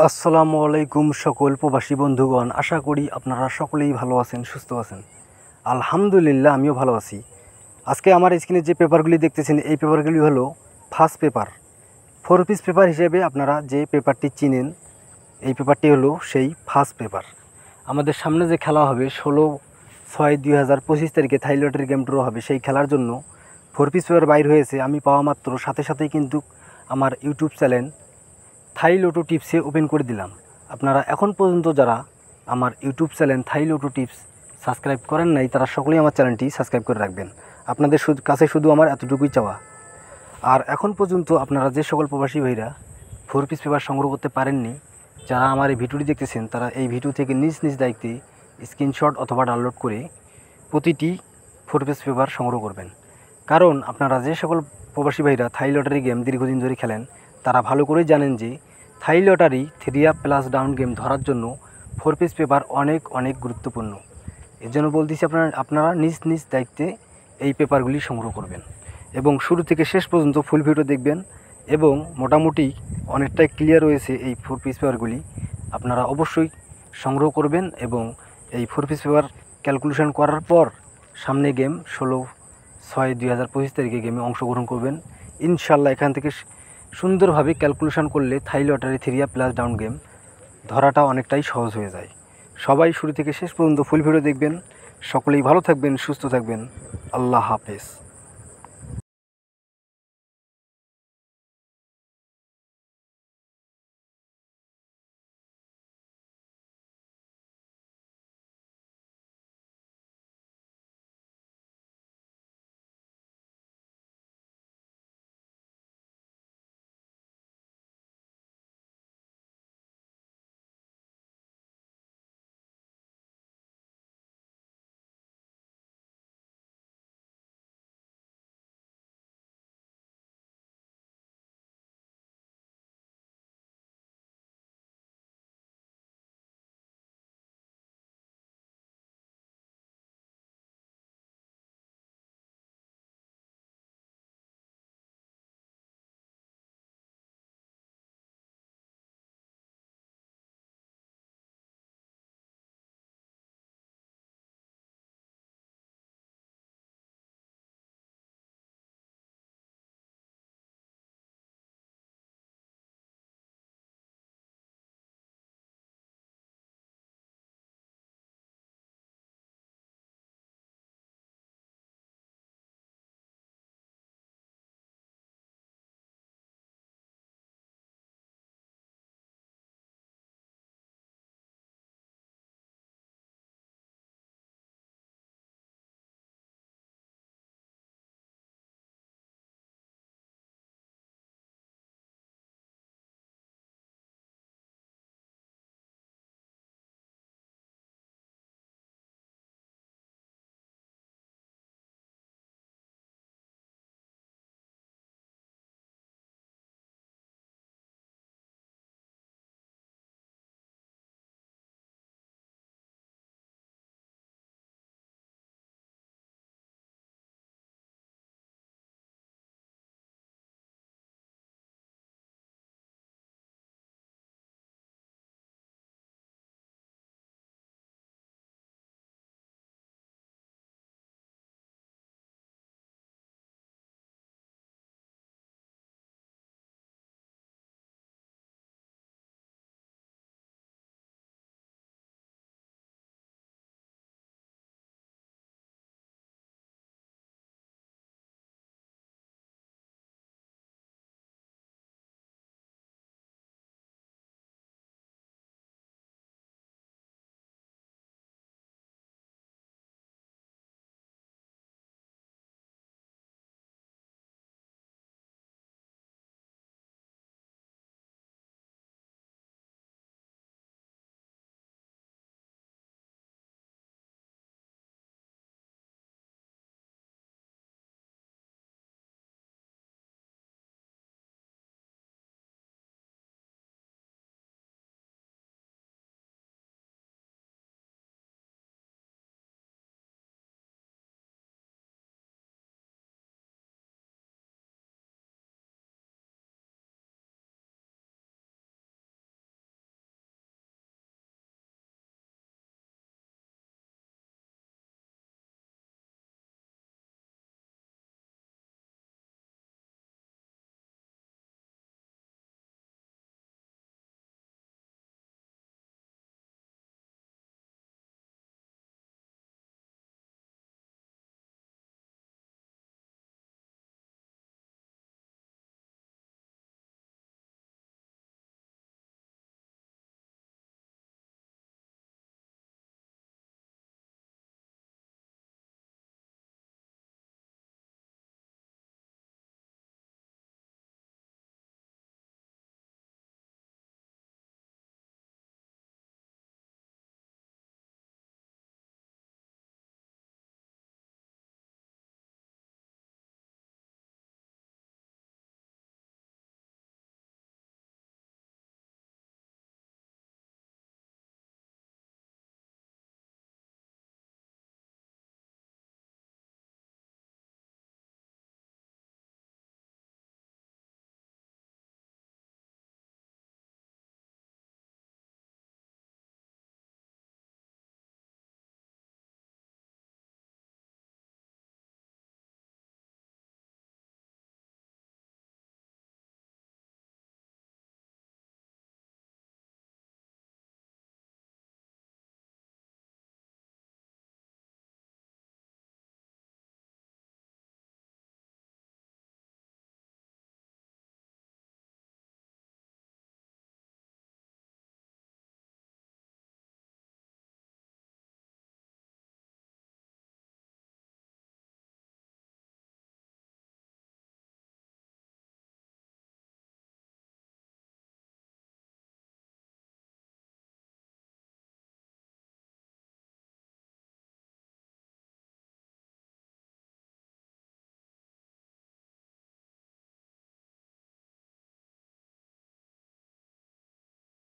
আসসালামু আলাইকুম সকল প্রবাসী বন্ধুগণ, আশা করি আপনারা সকলেই ভালো আছেন, সুস্থ আছেন। আলহামদুলিল্লাহ, আমিও ভালো আছি। আজকে আমার স্ক্রিনে যে পেপারগুলি দেখতেছেন, এই পেপারগুলি হলো ফার্স্ট পেপার, 4 পিস পেপার হিসেবে আপনারা যে পেপারটি চিনেন, এই পেপারটি হলো সেই ফার্স্ট পেপার। আমাদের সামনে যে খেলা হবে 16/6/2025 তারিখে থাই লটারি গেম ড্র হবে, সেই খেলার জন্য 4 পিস পেপার বাইর হয়েছে। আমি পাওয়া মাত্র সাথে সাথেই কিন্তু আমার ইউটিউব চ্যানেল থাই লোটো টিপসে ওপেন করে দিলাম। আপনারা এখন পর্যন্ত যারা আমার ইউটিউব চ্যানেল থাই লোটো টিপস সাবস্ক্রাইব করেন নাই, তারা সকলেই আমার চ্যানেলটি সাবস্ক্রাইব করে রাখবেন। আপনাদের কাছে শুধু আমার এতটুকুই চাওয়া। আর এখন পর্যন্ত আপনারা যে সকল প্রবাসী ভাইরা 4 পিস পেপার সংগ্রহ করতে পারেননি, যারা আমার এই ভিডিওটি দেখতেছেন, তারা এই ভিডিও থেকে নিজ নিজ দায়িত্বে স্ক্রিনশট অথবা ডাউনলোড করে প্রতিটি 4 পিস পেপার সংগ্রহ করবেন। কারণ আপনারা যে সকল প্রবাসী ভাইরা থাই লটারি গেম দীর্ঘদিন ধরে খেলেন, তারা ভালো করেই জানেন যে থাই লটারি 3 প্লাস ডাউন গেম ধরার জন্য 4 পিস পেপার অনেক অনেক গুরুত্বপূর্ণ। এর জন্য বলতেছি আপনারা নিজ নিজ দায়িত্বে এই পেপারগুলি সংগ্রহ করবেন এবং শুরু থেকে শেষ পর্যন্ত ফুল ভিডিও দেখবেন এবং মোটামুটি অনেকটাই ক্লিয়ার রয়েছে এই 4 পিস পেপারগুলি। আপনারা অবশ্যই সংগ্রহ করবেন এবং এই 4 পিস পেপার ক্যালকুলেশন করার পর সামনে গেম 16/6/2025 তারিখে গেমে অংশগ্রহণ করবেন। ইনশাল্লাহ এখান থেকে সুন্দরভাবে ক্যালকুলেশন করলে থাই লটারি 3 প্লাস ডাউন গেম ধরাটা অনেকটাই সহজ হয়ে যায়। সবাই শুরু থেকে শেষ পর্যন্ত ফুল ভিডিও দেখবেন। সকলেই ভালো থাকবেন, সুস্থ থাকবেন। আল্লাহ হাফেজ।